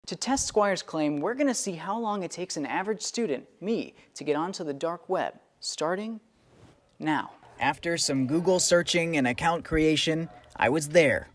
To test Squire's claim, we're going to see how long it takes an average student, me, to get onto the dark web, starting now. After some Google searching and account creation, I was there.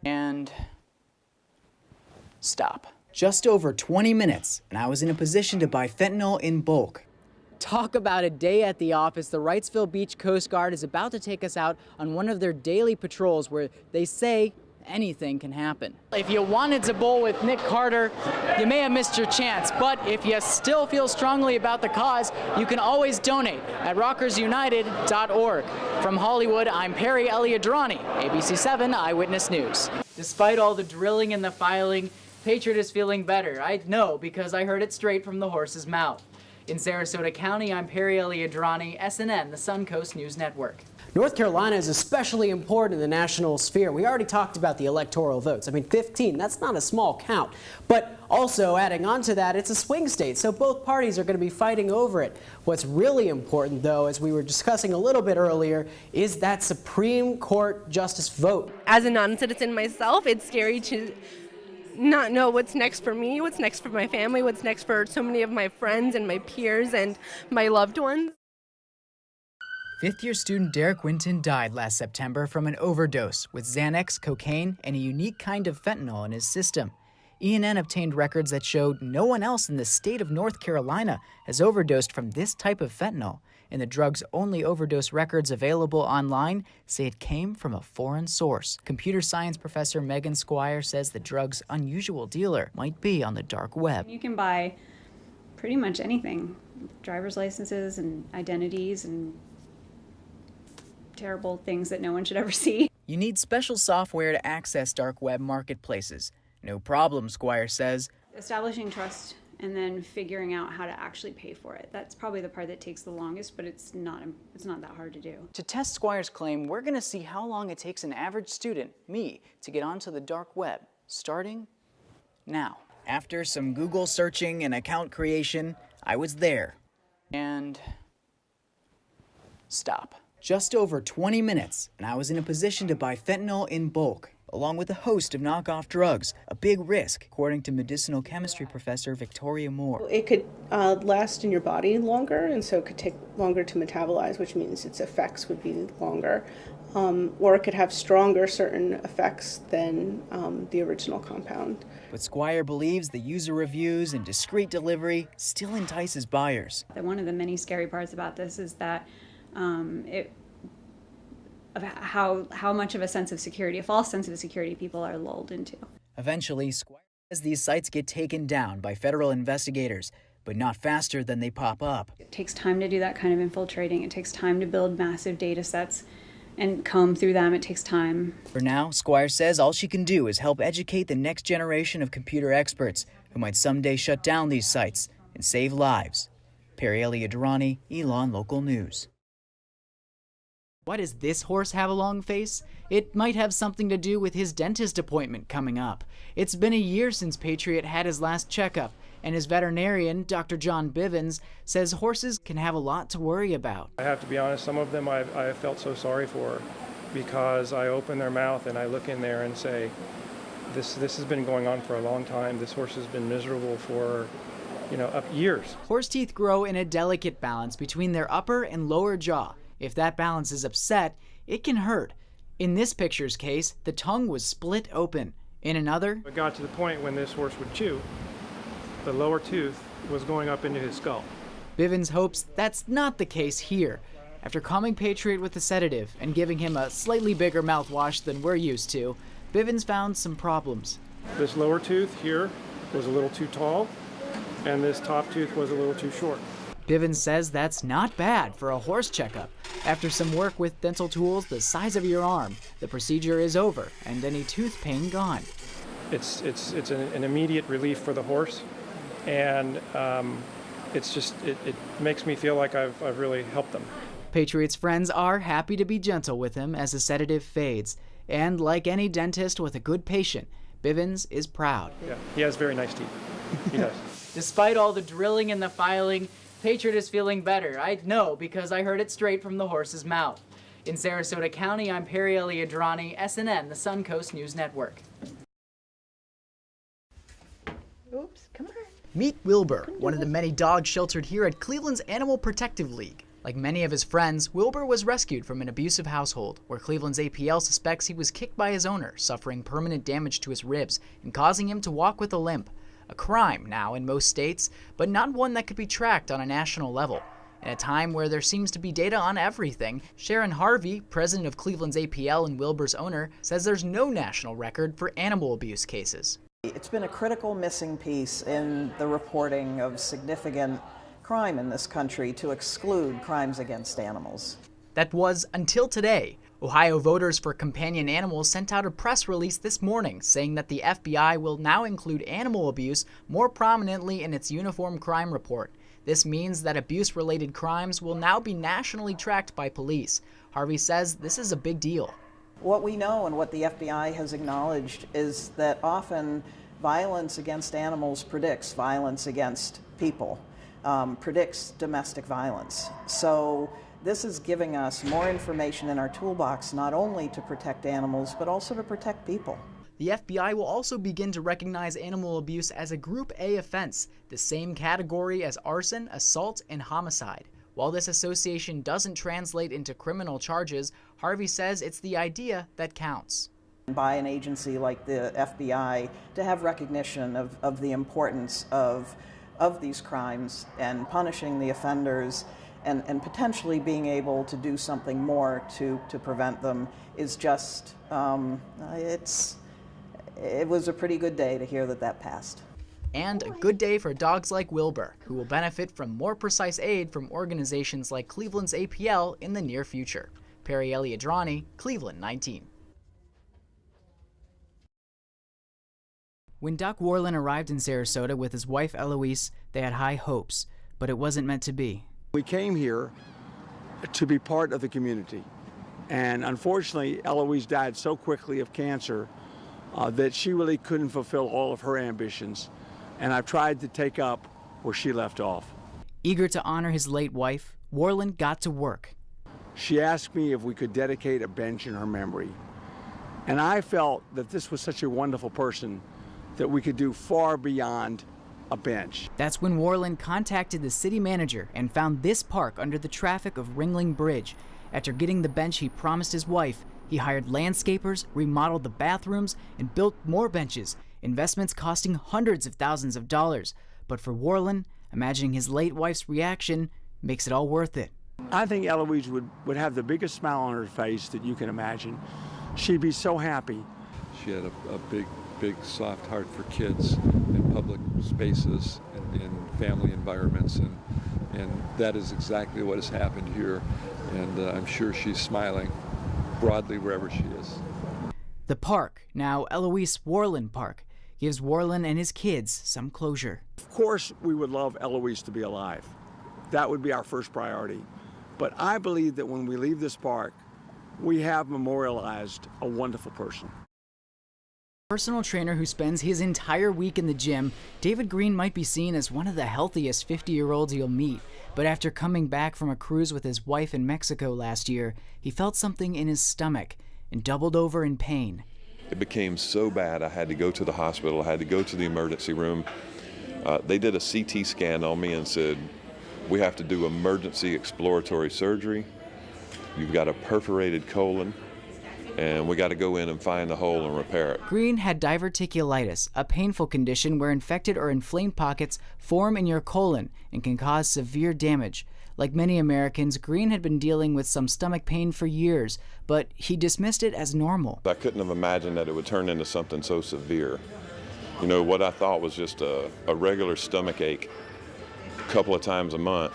And stop. Just over 20 minutes, and I was in a position to buy fentanyl in bulk. Talk about a day at the office. The Wrightsville Beach Coast Guard is about to take us out on one of their daily patrols where they say anything can happen. If you wanted to bowl with Nick Carter, you may have missed your chance, but if you still feel strongly about the cause, you can always donate at rockersunited.org. From Hollywood, I'm Perry Elyaderani, ABC7 Eyewitness News. Despite all the drilling and the filing, Patriot is feeling better. I know because I heard it straight from the horse's mouth. In Sarasota County, I'm Perry Elyaderani, SNN, the Suncoast News Network. North Carolina is especially important in the national sphere. We already talked about the electoral votes. I mean, 15, that's not a small count. But also adding on to that, it's a swing state, so both parties are going to be fighting over it. What's really important, though, as we were discussing a little bit earlier, is that Supreme Court justice vote. As a non-citizen myself, it's scary to not know what's next for me, what's next for my family, what's next for so many of my friends and my peers and my loved ones. Fifth-year student Derek Winton died last September from an overdose with Xanax, cocaine, and a unique kind of fentanyl in his system. ENN obtained records that showed no one else in the state of North Carolina has overdosed from this type of fentanyl, and the drug's only overdose records available online say it came from a foreign source. Computer science professor Megan Squire says the drug's unusual dealer might be on the dark web. You can buy pretty much anything, driver's licenses and identities and terrible things that no one should ever see. You need special software to access dark web marketplaces. No problem, Squire says. Establishing trust and then figuring out how to actually pay for it. That's probably the part that takes the longest, but it's not that hard to do. To test Squire's claim, we're going to see how long it takes an average student, me, to get onto the dark web, starting now. After some Google searching and account creation, I was there. And stop. Just over 20 minutes, and I was in a position to buy fentanyl in bulk, along with a host of knockoff drugs, a big risk, according to medicinal chemistry professor Victoria Moore. It could last in your body longer, and so it could take longer to metabolize, which means its effects would be longer. Or it could have stronger certain effects than the original compound. But Squire believes the user reviews and discreet delivery still entices buyers. One of the many scary parts about this is that how much of a sense of security, a false sense of security, people are lulled into. Eventually, Squire says these sites get taken down by federal investigators, but not faster than they pop up. It takes time to do that kind of infiltrating. It takes time to build massive data sets and comb through them. It takes time. For now, Squire says all she can do is help educate the next generation of computer experts who might someday shut down these sites and save lives. Perry Elyaderani, Elon Local News. Why does this horse have a long face? It might have something to do with his dentist appointment coming up. It's been a year since Patriot had his last checkup, and his veterinarian, Dr. John Bivens, says horses can have a lot to worry about. I have to be honest, some of them I have felt so sorry for because I open their mouth and I look in there and say, this has been going on for a long time. This horse has been miserable for up years. Horse teeth grow in a delicate balance between their upper and lower jaw. If that balance is upset, it can hurt. In this picture's case, the tongue was split open. In another, it got to the point when this horse would chew, the lower tooth was going up into his skull. Bivens hopes that's not the case here. After calming Patriot with a sedative and giving him a slightly bigger mouthwash than we're used to, Bivens found some problems. This lower tooth here was a little too tall, and this top tooth was a little too short. Bivens says that's not bad for a horse checkup. After some work with dental tools the size of your arm, the procedure is over and any tooth pain gone. It's an immediate relief for the horse, and it makes me feel like I've really helped them. Patriot's friends are happy to be gentle with him as the sedative fades. And like any dentist with a good patient, Bivens is proud. Yeah, he has very nice teeth. He does. Despite all the drilling and the filing, Patriot is feeling better. I know because I heard it straight from the horse's mouth. In Sarasota County, I'm Perry Elyaderani, SNN, the Suncoast News Network. Ooh. Meet Wilbur, one of the many dogs sheltered here at Cleveland's Animal Protective League. Like many of his friends, Wilbur was rescued from an abusive household, where Cleveland's APL suspects he was kicked by his owner, suffering permanent damage to his ribs and causing him to walk with a limp. A crime now in most states, but not one that could be tracked on a national level. In a time where there seems to be data on everything, Sharon Harvey, president of Cleveland's APL and Wilbur's owner, says there's no national record for animal abuse cases. It's been a critical missing piece in the reporting of significant crime in this country to exclude crimes against animals. That was until today. Ohio Voters for Companion Animals sent out a press release this morning saying that the FBI will now include animal abuse more prominently in its uniform crime report. This means that abuse-related crimes will now be nationally tracked by police. Harvey says this is a big deal. What we know and what the FBI has acknowledged is that often violence against animals predicts violence against people, predicts domestic violence. So this is giving us more information in our toolbox, not only to protect animals, but also to protect people. The FBI will also begin to recognize animal abuse as a Group A offense, the same category as arson, assault, and homicide. While this association doesn't translate into criminal charges, Harvey says it's the idea that counts. By an agency like the FBI to have recognition of the importance of these crimes and punishing the offenders and potentially being able to do something more to prevent them is just, it was a pretty good day to hear that passed. And a good day for dogs like Wilbur, who will benefit from more precise aid from organizations like Cleveland's APL in the near future. Perry Elyaderani, Cleveland 19. When Doc Worland arrived in Sarasota with his wife Eloise, they had high hopes, but it wasn't meant to be. We came here to be part of the community, and unfortunately Eloise died so quickly of cancer that she really couldn't fulfill all of her ambitions, and I've tried to take up where she left off. Eager to honor his late wife, Worland got to work. She asked me if we could dedicate a bench in her memory, and I felt that this was such a wonderful person that we could do far beyond a bench. That's when Worland contacted the city manager and found this park under the traffic of Ringling Bridge. After getting the bench he promised his wife, he hired landscapers, remodeled the bathrooms, and built more benches, investments costing hundreds of thousands of dollars. But for Worland, imagining his late wife's reaction makes it all worth it. I think Eloise would have the biggest smile on her face that you can imagine. She'd be so happy. She had a big soft heart for kids in public spaces and in family environments, and that is exactly what has happened here, and I'm sure she's smiling broadly wherever she is. The park, now Eloise Worland Park, gives Worland and his kids some closure. Of course we would love Eloise to be alive. That would be our first priority. But I believe that when we leave this park, we have memorialized a wonderful person. Personal trainer who spends his entire week in the gym, David Green might be seen as one of the healthiest 50-year-olds you'll meet. But after coming back from a cruise with his wife in Mexico last year, he felt something in his stomach and doubled over in pain. It became so bad I had to go to the hospital, I had to go to the emergency room. They did a CT scan on me and said, we have to do emergency exploratory surgery. You've got a perforated colon, and we got to go in and find the hole and repair it. Green had diverticulitis, a painful condition where infected or inflamed pockets form in your colon and can cause severe damage. Like many Americans, Green had been dealing with some stomach pain for years, but he dismissed it as normal. I couldn't have imagined that it would turn into something so severe. You know, what I thought was just a regular stomach ache a couple of times a month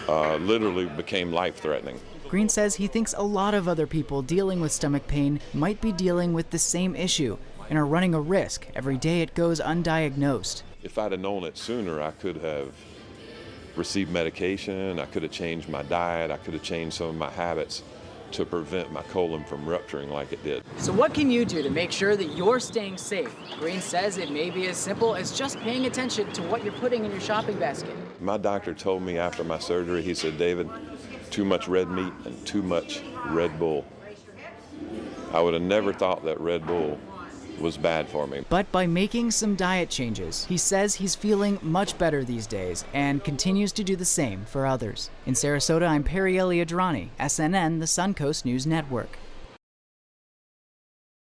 literally became life-threatening. Green says he thinks a lot of other people dealing with stomach pain might be dealing with the same issue and are running a risk every day it goes undiagnosed. If I'd have known it sooner, I could have received medication, I could have changed my diet, I could have changed some of my habits to prevent my colon from rupturing like it did. So what can you do to make sure that you're staying safe? Green says it may be as simple as just paying attention to what you're putting in your shopping basket. My doctor told me after my surgery, he said, David, too much red meat and too much Red Bull. I would have never thought that Red Bull was bad for me. But by making some diet changes, he says he's feeling much better these days and continues to do the same for others. In Sarasota, I'm Elyaderani, SNN, the Suncoast News Network.